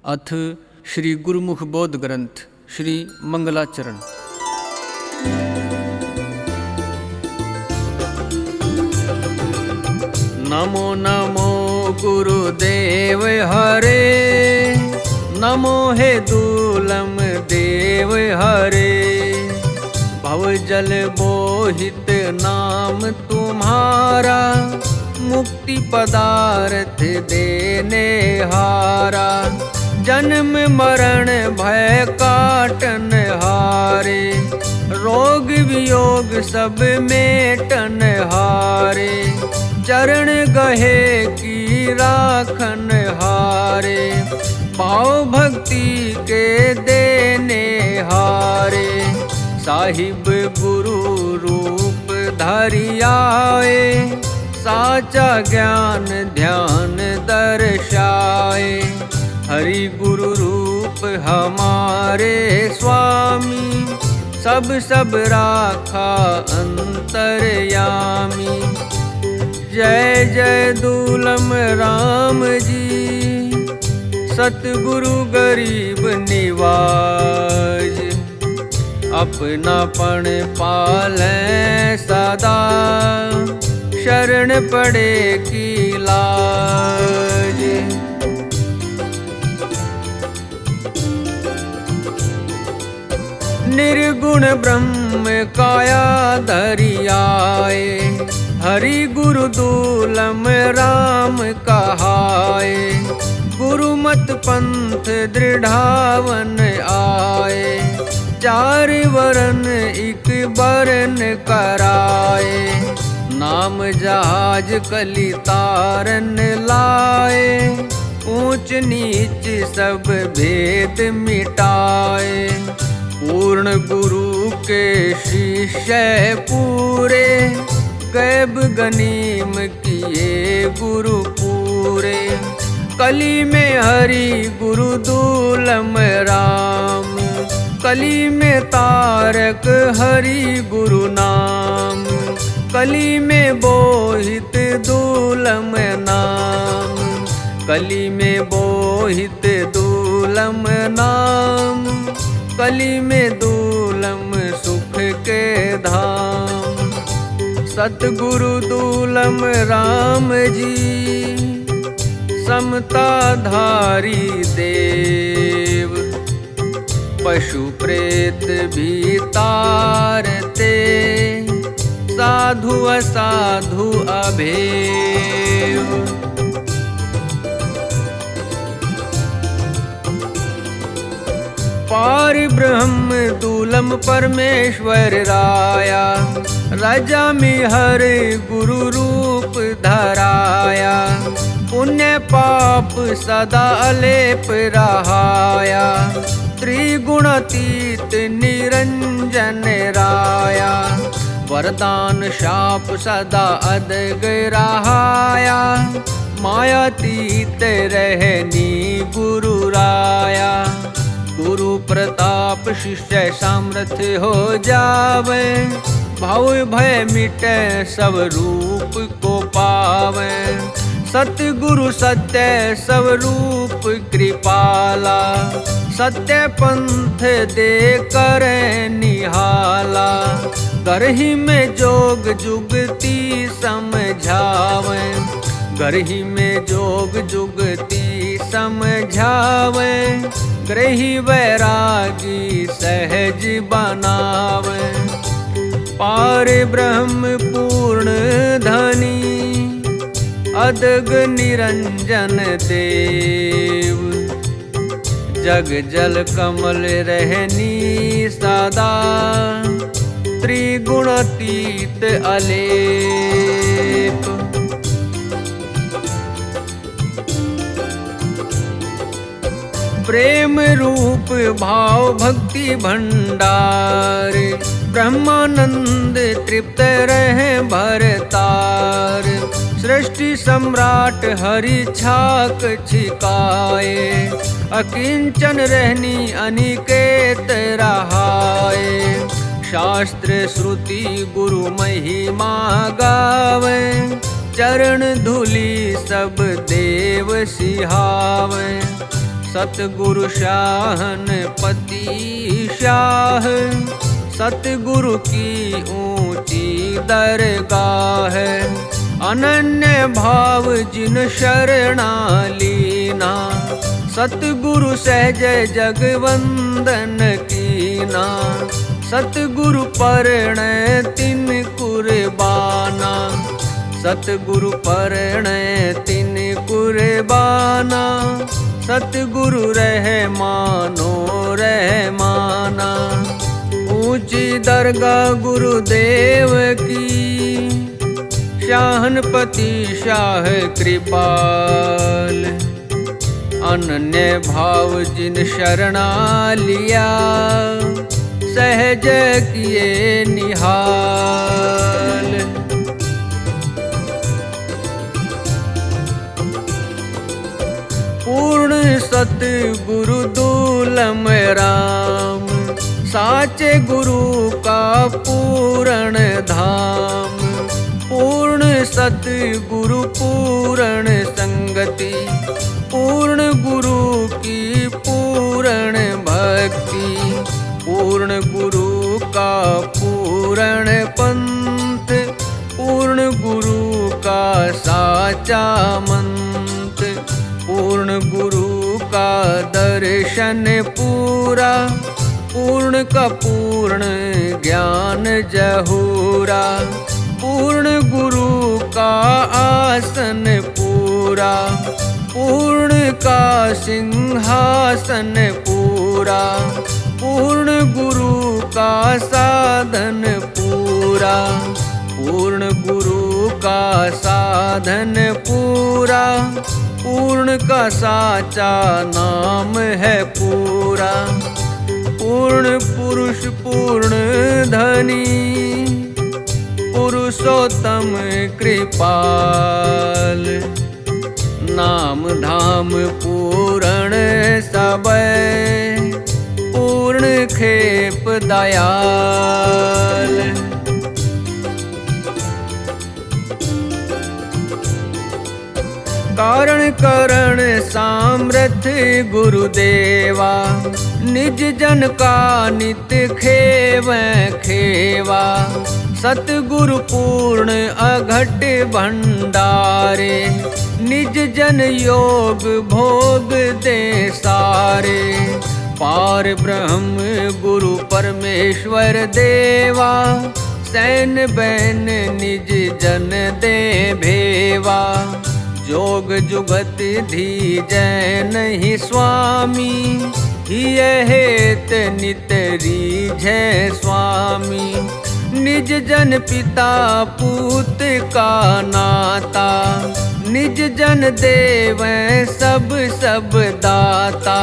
अथ श्री गुरुमुख बोध ग्रंथ श्री मंगलाचरण। नमो नमो गुरुदेव हरे, नमो हे दूलम देव हरे। भवजल बोहित नाम तुम्हारा, मुक्ति पदार्थ देने हारा। जन्म मरण भय काटन हारे, रोग वियोग सब मेटन हारे। चरण गहे की राखन हारे, भाव भक्ति के देने हारे। साहिब गुरु रूप धरि आए, साचा ज्ञान ध्यान दर्शाए। हरि गुरु रूप हमारे स्वामी, सब राखा अंतरयामी। जय जय दूलम राम जी, सतगुरु गरीब निवाज। अपनापन पाले सदा, शरण पड़े की लाज। निर्गुण ब्रह्म काया धरि आए, हरि गुरु दूलम राम कहाए। गुरुमत पंथ दृढ़ावन आए, चार वरन एक बरन कराए। नाम जहाज कली तारन लाए, ऊंच नीच सब भेद मिटाए। पूर्ण गुरु के शिष्य पूरे, गैब गनीम किए गुरु पूरे। कली में हरि गुरु दूलम राम, कली में तारक हरि गुरु नाम। कली में बोहित दूलम नाम, कली में बोहित दूलम नाम। कली में दूलम सुख के धाम। सतगुरु दूलम राम जी, समता धारी देव। पशु प्रेत भी तारते, साधु असाधु अभेव। पार ब्रह्म दूलम परमेश्वर राया, राजा में हर गुरु रूप धराया। पुण्य पाप सदा अलेप रहाया, त्रिगुणातीत निरंजन राया। वरदान शाप सदा अदग रहाया, मायातीत रहनी गुरु राया। गुरु प्रताप शिष्य सामर्थ्य हो जावे, भाव भय मिटे सब रूप को पावे। सतगुरु सत्य सब रूप कृपाला, सत्य पंथ दे कर निहाला। करही में जोग जुगती समझावे, करही में जोग जुगती समझावे। ग्रही वैरागी सहज बनावे, पार ब्रह्म पूर्ण धनी। अदग निरंजन देव, जग जल कमल रहनी सदा। त्रिगुणातीत अलेप, प्रेम रूप भाव भक्ति भंडार। ब्रह्मानंद तृप्त रहे भरतार। सृष्टि सम्राट हरि छाक छिकाए, अकिंचन रहनी अनिकेत रहाए। शास्त्र श्रुति गुरु महिमा गावे, चरण धूलि सब देव सिहावे। सतगुरु शाहन पति शाह, सतगुरु की ऊंची दरगाह। अनन्य भाव जिन शरणा लीना, सतगुरु सहज जगवंदन कीना। सतगुरु परिणय तिन कुर्बाना, सतगुरु परिणय तिन कुर्बाना। सतगुरु रहमानो रहमाना। ऊंची दरगाह गुरुदेव की, शाहनपति शाह कृपाल। अनन्य भाव जिन शरणा लिया, सहज किए निहाल। पूर्ण सतगुरु दूलम राम, साचे गुरु का पूर्ण धाम। पूर्ण सतगुरु पूर्ण संगति, पूर्ण गुरु की पूर्ण भक्ति। पूर्ण गुरु का पूर्ण पंथ, पूर्ण गुरु का साचा मंत्र। पूर्ण गुरु का दर्शन पूरा, पूर्ण का पूर्ण ज्ञान जहूरा। पूर्ण गुरु का आसन पूरा, पूर्ण का सिंहासन पूरा। पूर्ण गुरु का साधन पूरा, पूर्ण गुरु का साधन पूरा। पूर्ण का साचा नाम है पूरा। पूर्ण पुरुष पूर्ण धनी, पुरुषोत्तम कृपाल। नाम धाम पूर्ण सबय, पूर्ण खेप दयाल। कारण करण सामर्थ्य गुरुदेवा, निज जन का नित्य खेव खेवा। सतगुरु पूर्ण अघट भंडारे, निज जन योग भोग दे सारे। पार ब्रह्म गुरु परमेश्वर देवा, सैन बैन निज जन दे भेवा। जोग जुगत धीजै नहीं स्वामी, हिय हेत नित रीझै स्वामी। निज जन पिता पूत का नाता, निज जन देव सब सब दाता।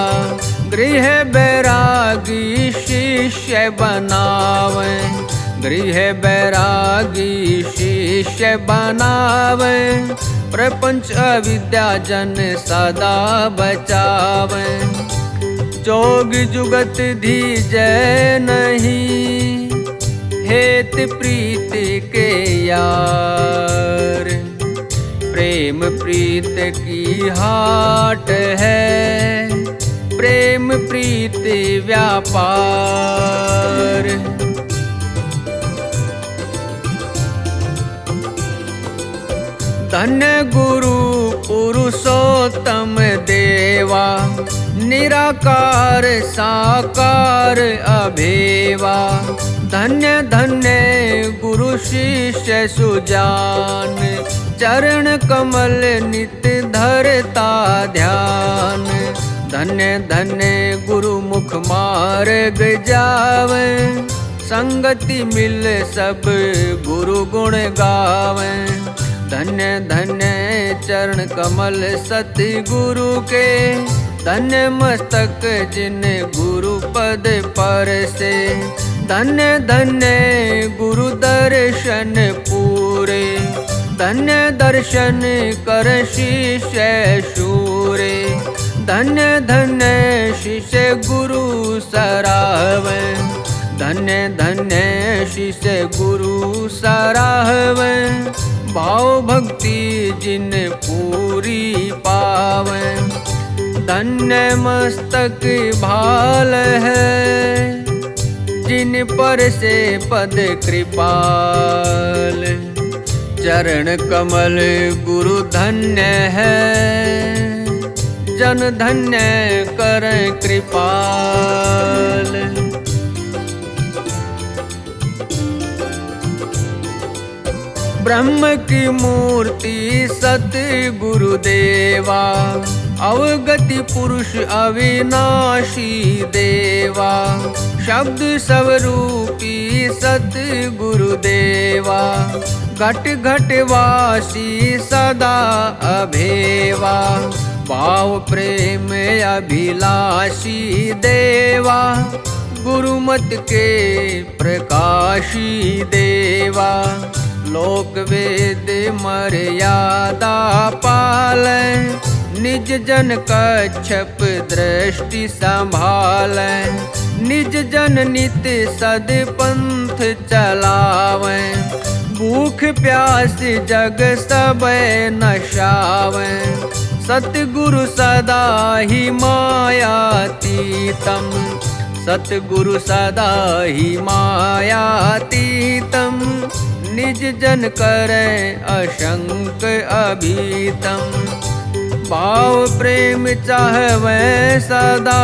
गृह बैरागी शिष्य बनावे, गृह बैरागी शिष्य बनावे। प्रपंच अविद्या जन सदा बचावे। जोग जुगत धीजै नहीं, हेत प्रीत के यार। प्रेम प्रीत की हाट है, प्रेम प्रीत व्यापार। धन्य गुरु पुरुषोत्तम देवा, निराकार साकार अभेवा। धन्य धन्य गुरु शिष्य सुजान, चरण कमल नित धरता ध्यान। धन्य धन्य गुरु मुख मार्ग जावे, संगति मिल सब गुरु गुण गावे। धन्य धन्य चरण कमल सतगुरु के, धन्य मस्तक जिन गुरु पद पर से। धन्य धन्य गुरु दर्शन पूरे, धन्य दर्शन कर शिष्य शूरे। धन्य धन्य शिष्य गुरु सराहवे, धन्य धन्य शिष्य गुरु सराहवे। भाव भक्ति जिन पूरी पावे, धन्य मस्तक भाल है, जिन पर से पद कृपाल। चरण कमल गुरु धन्य है, जन धन्य कर कृपाल। ब्रह्म की मूर्ति सतगुरु देवा, अवगति पुरुष अविनाशी देवा। शब्द स्वरूपी सतगुरु देवा, घट घट वासी सदा अभेवा। भाव प्रेम अभिलाषी देवा, गुरुमत के प्रकाशी देवा। लोक वेद मर्यादा पालै, निज जन कच्छप दृष्टि संभालै। निज जन नित सद पंथ चलावै, भूख प्यास जग सबे नशावै। सतगुरु सदा ही मायातीतम, सतगुरु सदा ही मायातीतम। निज जन करे अशंक अभीतम, भाव प्रेम चाहवै सदा।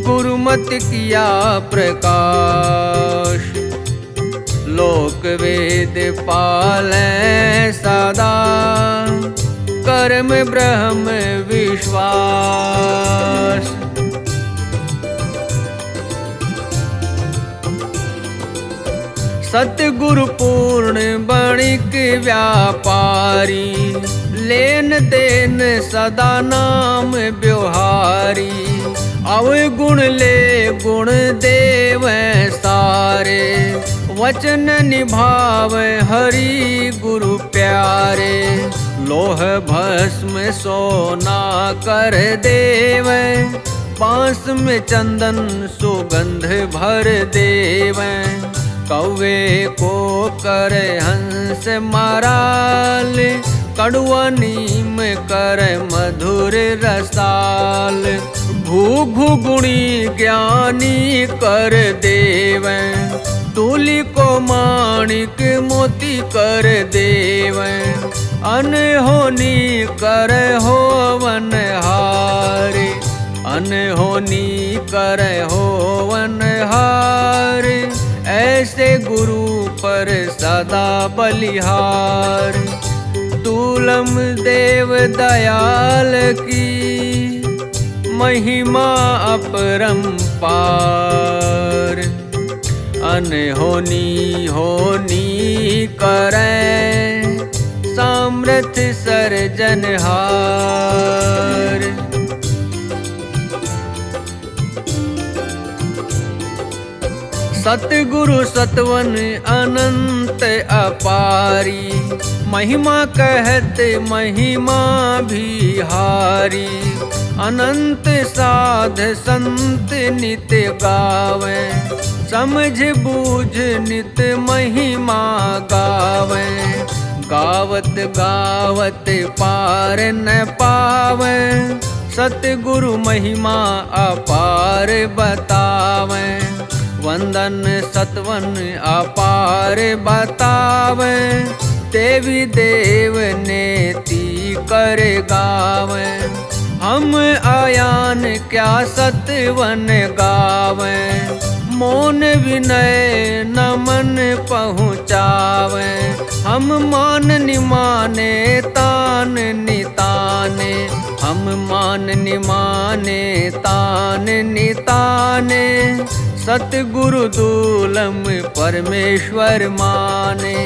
गुरुमत किया प्रकाश, लोक वेद पालै सदा। कर्म ब्रह्म विश्वास, सतगुरु पूर्ण बणिक व्यापारी। लेन देन सदा नाम ब्योहारी, अवगुण ले गुण देव सारे। वचन निभाव हरि गुरु प्यारे, लोह भस्म सोना कर देव। बांस में चंदन सुगंध भर देव, कौवे को कर हंस माराल। कड़ुआ नीम कर मधुर रसाल, घू गुणी ज्ञानी कर देव। तुली को माणिक मोती कर देव, अनहोनी कर होवन हारे। अनहोनी कर होवन हार, ऐसे गुरु पर सदा बलिहार। तूलम देव दयाल की, महिमा अपरंपार। अनहोनी होनी करे, सामर्थ सर्जनहार। सतगुरु सतवन अनंत अपारी, महिमा कहत महिमा भी हारी। अनंत साध संत नित गावे, समझ बूझ नित महिमा गावे। गावत गावत पार न पावे, सतगुरु महिमा अपार बतावे। वंदन सतवन अपार बतावे, देवी देव नेति कर गावे। हम आयान क्या सतवन गावे, मोन विनय नमन पहुँचावे। हम मान निमाने तान निताने, हम मान निमाने तान निताने। सतगुरु दूलम परमेश्वर माने,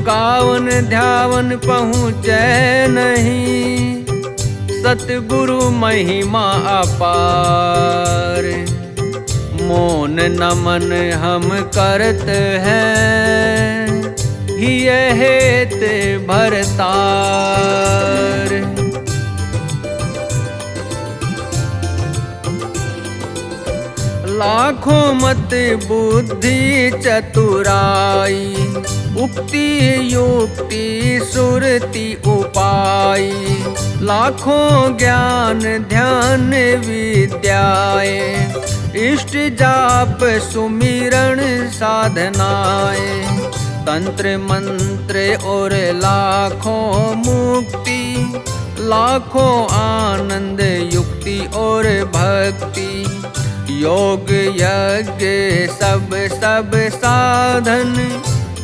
गावन ध्यावन पहुँचे नहीं। सतगुरु महिमा अपार, मोन नमन हम करत हैं। ही हेत भरतार, लाखों मत बुद्धि चतुराई, उक्ति युक्ति सुरति उपाय, लाखों ज्ञान ध्यान विद्याएं, इष्ट जाप सुमिरण साधनाएं, तंत्र मंत्र और लाखों मुक्ति, लाखों आनंद युक्ति और भक्ति, योग यज्ञ सब सब साधन,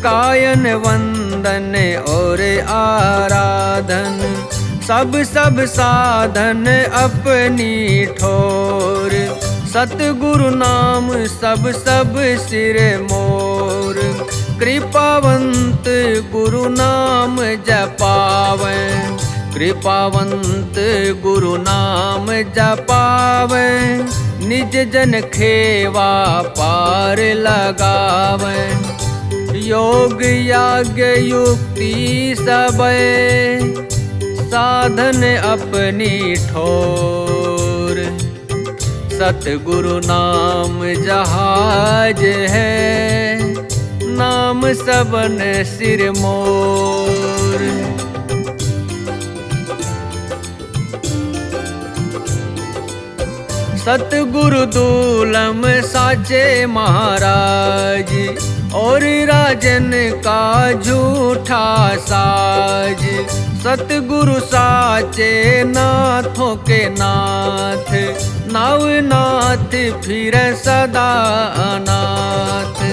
कायन वंदन और आराधन, सब सब साधन अपनी ठोर, सतगुरु नाम सब सब सिर मोर, कृपावंत गुरु नाम जपावें, कृपावंत गुरु नाम जपावें, निज जन खेवा पार लगावें, योग याज्ञ युक्ति सबे, साधन अपनी ठोर, सतगुरु नाम जहाज है, नाम सबन सिर मोर। सतगुरु दूलम साचे महाराज, और राजन का झूठा साज, सतगुरु साचे नाथों के नाथ, नावनाथ फिर सदा अनाथ,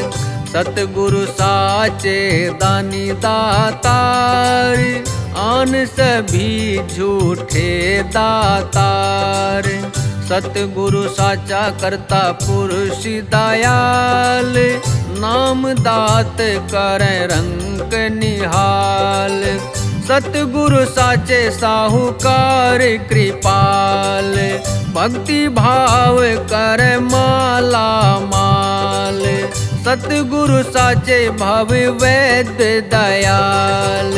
सतगुरु साचे दानी दातार, आन सभी झूठे दातार, सतगुरु साचा करता पुरुष दयाल, नाम दात करे रंग निहाल, सतगुरु साचे साहूकार कृपाल, भक्ति भाव कर माला माल, सतगुरु साचे भव वैद्य दयाल,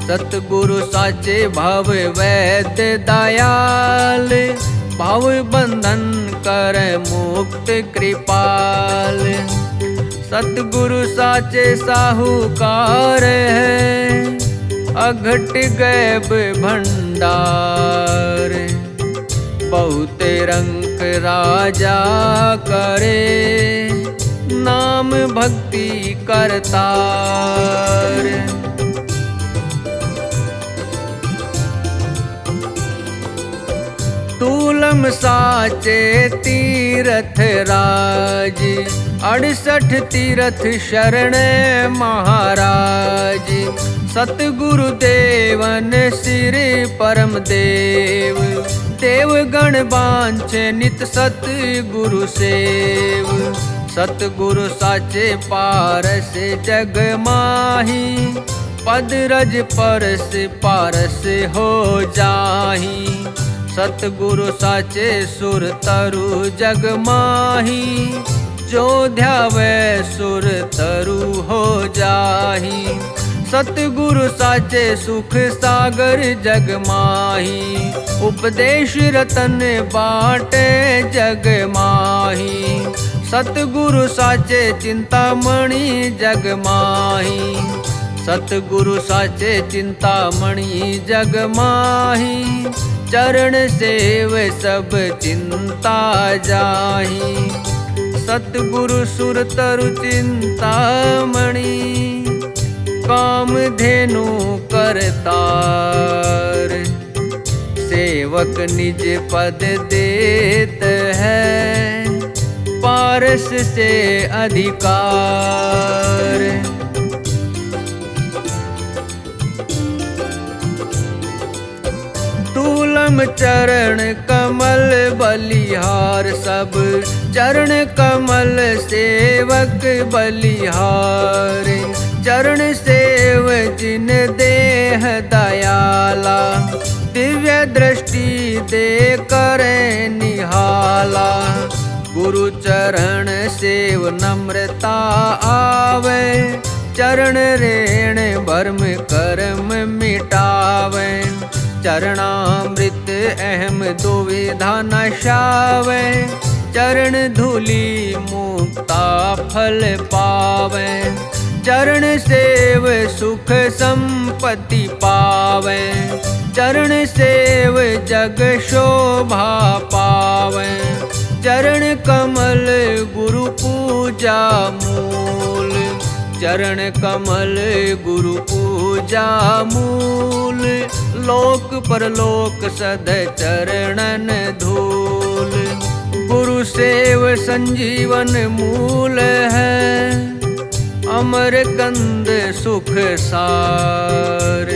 सतगुरु साचे भव वैद्य दयाल, भाव बंधन कर मुक्त कृपाल, सतगुरु साचे साहूकार है, अघट गैब भंडार, बहुत रंक राजा करे, नाम भक्ति करतार, तूलम साचे तीरथ राज, 68 तीरथ शरण महाराज, सतगुरु देवन सिर परम देव, देवगण बांछे नित सतगुरु सेव, सतगुरु साचे पारस जग माही, पद रज परस पारस हो जाही, सतगुरु साचे सुर तरु जग माही, जो ध्यावे सुर तरु हो जाही, सतगुरु साचे सुख सागर जग माही, उपदेश रतन बाटे जग माही, सतगुरु साचे चिंतामणि जग माही, सतगुरु साचे चिंतामणि जग माही, चरण सेव सब चिंता जाही, सतगुरु सुर तरु चिंतामणि, काम धेनु करतार, सेवक निज पद देत है, पारस से अधिकार, तूलम चरण कमल बलिहार, सब चरण कमल सेवक बलिहार, चरण सेव जिन देह दयाला, दिव्य दृष्टि दे करे निहाला, गुरु चरण सेव नम्रता आवे, चरण रेण भर्म कर्म मिटावे, चरणामृत अहम दुविधा नशावे, चरण धूलि मुक्ता फल पावे। चरण सेव सुख संपत्ति पावे। चरण सेव जग शोभा पावे। चरण कमल गुरु पूजा मूल। चरण कमल गुरु पूजा मूल। लोक परलोक सद चरणन धूल। गुरु सेव संजीवन मूल है। अमर कंद सुख सार।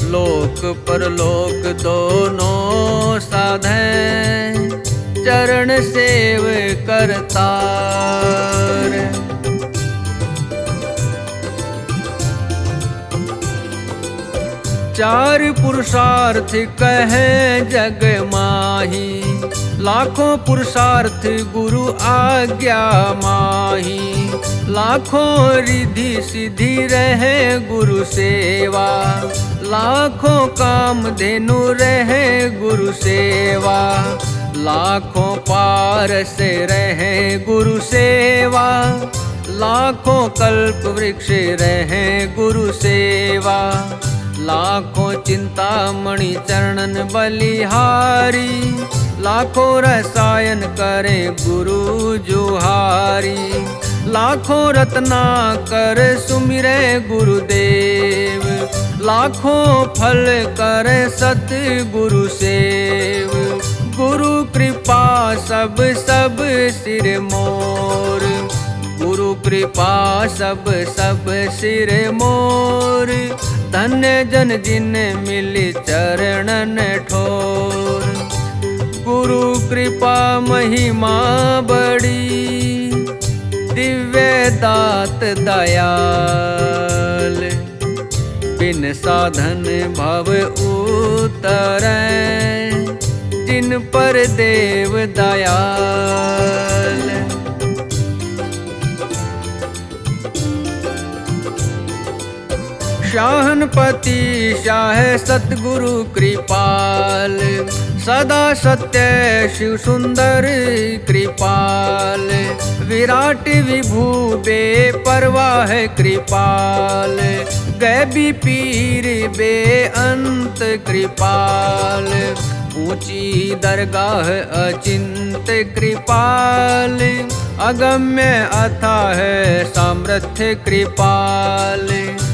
लोक परलोक दोनों साधे। चरण सेव करतार। चार पुरुषार्थ कहे जग माही। लाखों पुरुषार्थ गुरु आज्ञा माही। लाखों रिधि सिद्धि रहे गुरु सेवा। लाखों काम धेनु रहे गुरु सेवा। लाखों पारस रहे गुरु सेवा। लाखों कल्प वृक्ष रहे गुरु सेवा। लाखों चिंतामणि चरणन बलिहारी। लाखों रसायन करे गुरु जुहारी। लाखों रत्नाकर सुमिरे गुरुदेव। लाखों फल करे सत गुरु सेव। गुरु कृपा सब सब सिर मोर। गुरु कृपा सब सब सिर मोर। धन्य जन जिन मिली चरणन ठोर। गुरु कृपा महिमा बड़ी। दिव्य दात दयाल। बिन साधन भव उतरै। जिन पर देव दयाल। शाहनपति शाह सतगुरु कृपाल। सदा सत्य शिव सुंदर कृपाल। विराट विभू बेपरवाह कृपाल। गैबी पीर बेअंत कृपाल। ऊंची दरगाह अचिंत कृपाल। अगम्य अथाह सामर्थ्य कृपाल।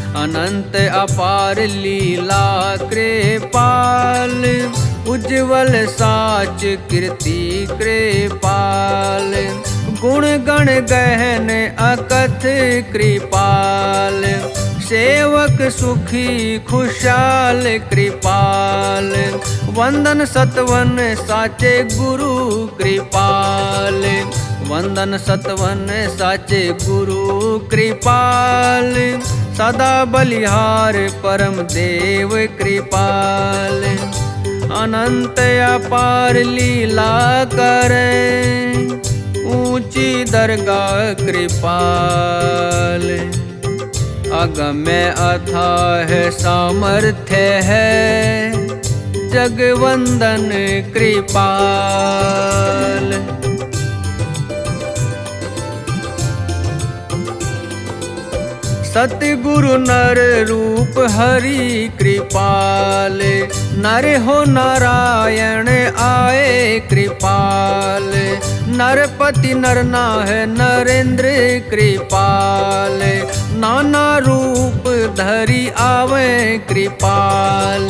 अनंत अपार लीला कृपाल। उज्ज्वल साच कीर्ति कृपाल। गुण गण गहन अकथ कृपाल। सेवक सुखी खुशहाल कृपाल। वंदन सतवन साचे गुरु कृपाल। वंदन सतवन साचे गुरु कृपाल। सदा बलिहार परम देव कृपाल। अनंत अपार लीला करे। ऊंची दरगाह कृपाल। अगम्य अथाह सामर्थ्य है। जगवंदन कृपाल। सतगुरु नर रूप हरि कृपाल। नर हो नारायण आए कृपाल। नरपति नरना है नरेंद्र कृपाल। नाना रूप धरि आवे कृपाल।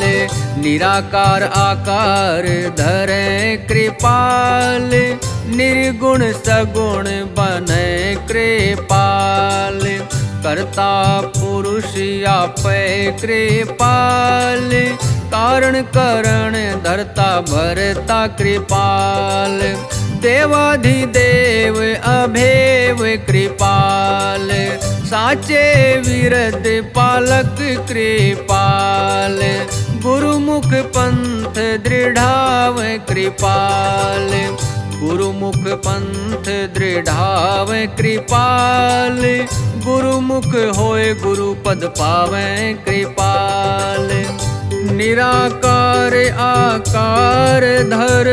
निराकार आकार धरे कृपाल। निर्गुण सगुण बने कृपाल। कर्ता पुरुष आपै कृपाल। कारण करण धरता भरता कृपाल। देवाधिदेव अभेव कृपाल। साचे विरद पालक कृपाल। गुरुमुख पंथ दृढ़ाव कृपाल। गुरुमुख पंथ दृढ़ाव कृपाल। गुरुमुख होए गुरु पद पावे कृपाल। निराकार आकार धर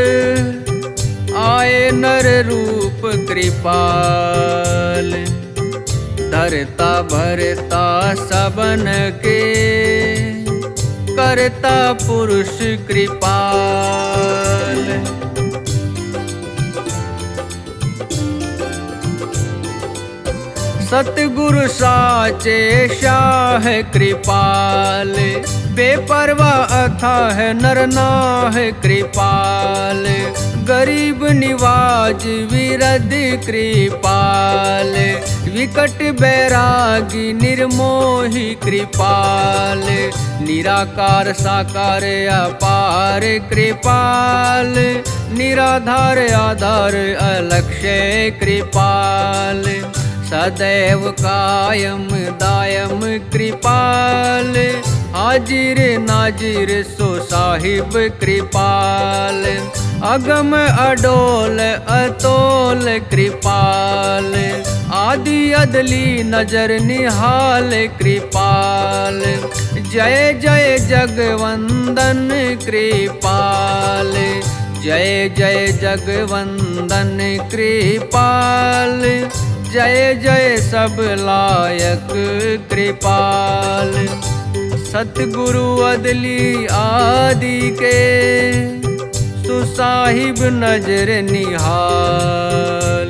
आए नर सागर रूप कृपाल, धरता भरता सबन के करता पुरुष कृपाल। सतगुरु साचे शाह कृपाल, बेपरवाह अथाह नर नाह कृपाल, गरीब निवाज विरध कृपाल, विकट बैरागी निर्मोही कृपाल, निराकार साकार अपार कृपाल, निराधार आधार अलक्ष्य कृपाल, सदैव कायम दायम कृपाल, हाजिर नाजिर सो साहिब कृपाल, अगम अडोल अतोल कृपाल, आदि अदली नजर निहाल कृपाल, जय जय जगवंदन कृपाल, जय जय जगवंदन कृपाल, जय जय सब लायक कृपाल। सतगुरु अदली आदि के सुसाहिब नजर निहाल।